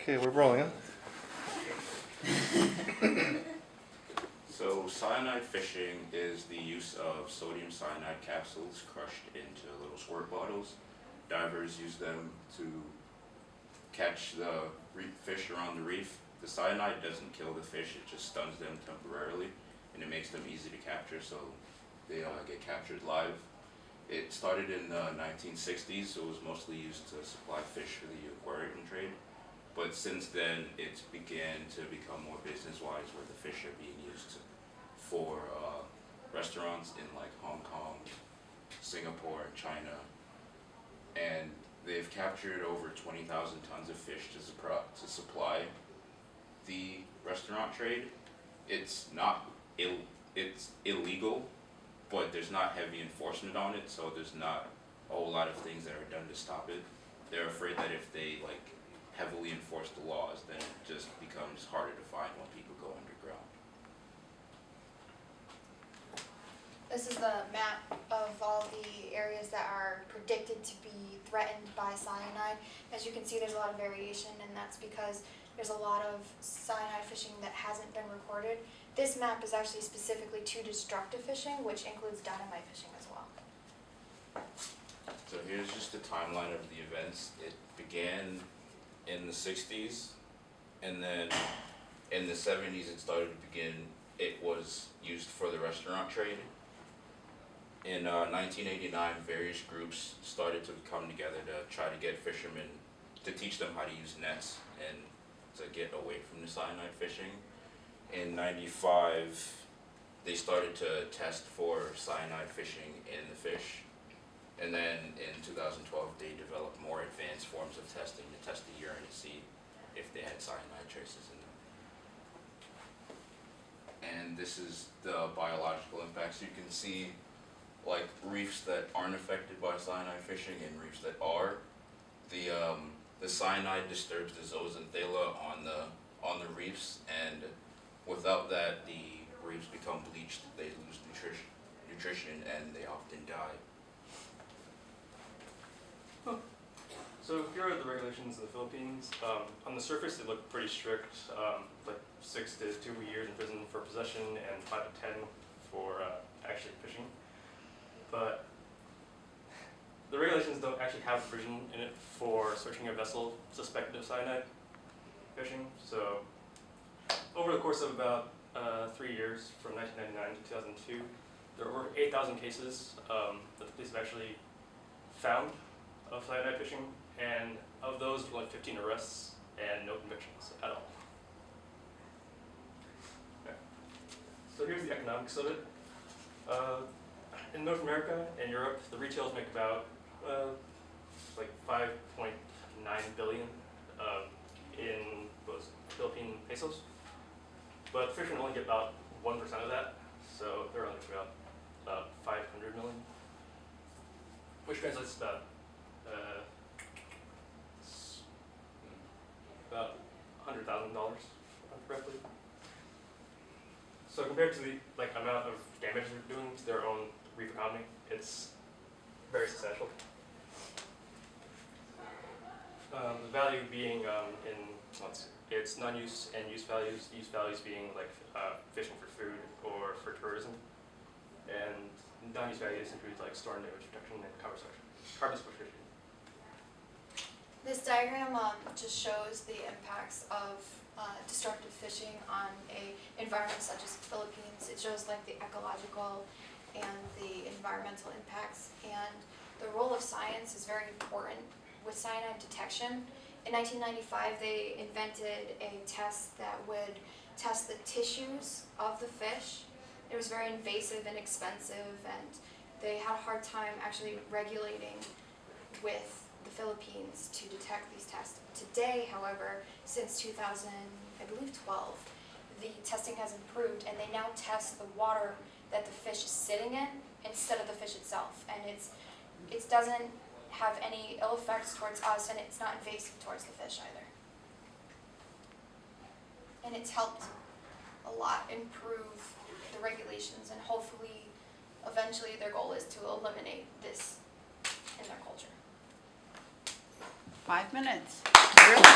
Okay, we're rolling. So cyanide fishing is the use of sodium cyanide capsules crushed into little squirt bottles. Divers use them to catch the fish around the reef. The cyanide doesn't kill the fish, it just stuns them temporarily, and it makes them easy to capture, so they get captured live. It started in the 1960s, so it was mostly used to supply fish for the aquarium trade. But since then, it's began to become more business-wise, where the fish are being used for restaurants in like Hong Kong, Singapore, and China. And they've captured over 20,000 tons of fish to supply the restaurant trade. It's not it's illegal, but there's not heavy enforcement on it, so there's not a whole lot of things that are done to stop it. They're afraid that if they like heavily enforce the laws, then it just becomes harder to find when people go underground. This is the map of all the areas that are predicted to be threatened by cyanide. As you can see, there's a lot of variation, and that's because there's a lot of cyanide fishing that hasn't been recorded. This map is actually specifically to destructive fishing, which includes dynamite fishing as well. So here's just the timeline of the events. It began in the 60s, and then in the 70s it started to begin, it was used for the restaurant trade. In 1989, various groups started to come together to try to get fishermen, to teach them how to use nets and to get away from the cyanide fishing. In 95, they started to test for cyanide fishing in the fish. And then in 2012, they developed more advanced forms of testing to test the urine to see if they had cyanide traces in them. And this is the biological impacts. You can see like reefs that aren't affected by cyanide fishing and reefs that are. The cyanide disturbs the zooxanthellae on the reefs, and without that, the reefs become bleached. They lose nutrition, and they often die. So here are the regulations in the Philippines. On the surface, they look pretty strict, like 6 to 2 years in prison for possession and 5 to 10 for actually fishing. But the regulations don't actually have a provision in it for searching a vessel suspected of cyanide fishing. So over the course of about 3 years, from 1999 to 2002, there were over 8,000 cases that the police have actually found of cyanide fishing, and of those, there were like 15 arrests and no convictions at all. Okay. So here's the economics of it. In North America and Europe, the retails make about like 5.9 billion in Philippine pesos, but fishermen only get about 1% of that, so they're only about 500 million, which translates to about $100,000 roughly. So compared to the amount of damage they're doing to their own reef economy, it's very substantial. The value being it's non-use and use values. Use values being like fishing for food or for tourism, and non-use values include like storm damage protection and carbon sequestration. This diagram just shows the impacts of destructive fishing on an environment such as the Philippines. It shows like the ecological and the environmental impacts, and the role of science is very important with cyanide detection. In 1995, they invented a test that would test the tissues of the fish. It was very invasive and expensive, and they had a hard time actually regulating with the Philippines to detect these tests. Today, however, since 2012, the testing has improved, and they now test the water that the fish is sitting in instead of the fish itself, and it doesn't have any ill effects towards us, and it's not invasive towards the fish either. And it's helped a lot improve the regulations, and hopefully eventually their goal is to eliminate this in their culture. 5 minutes. Really?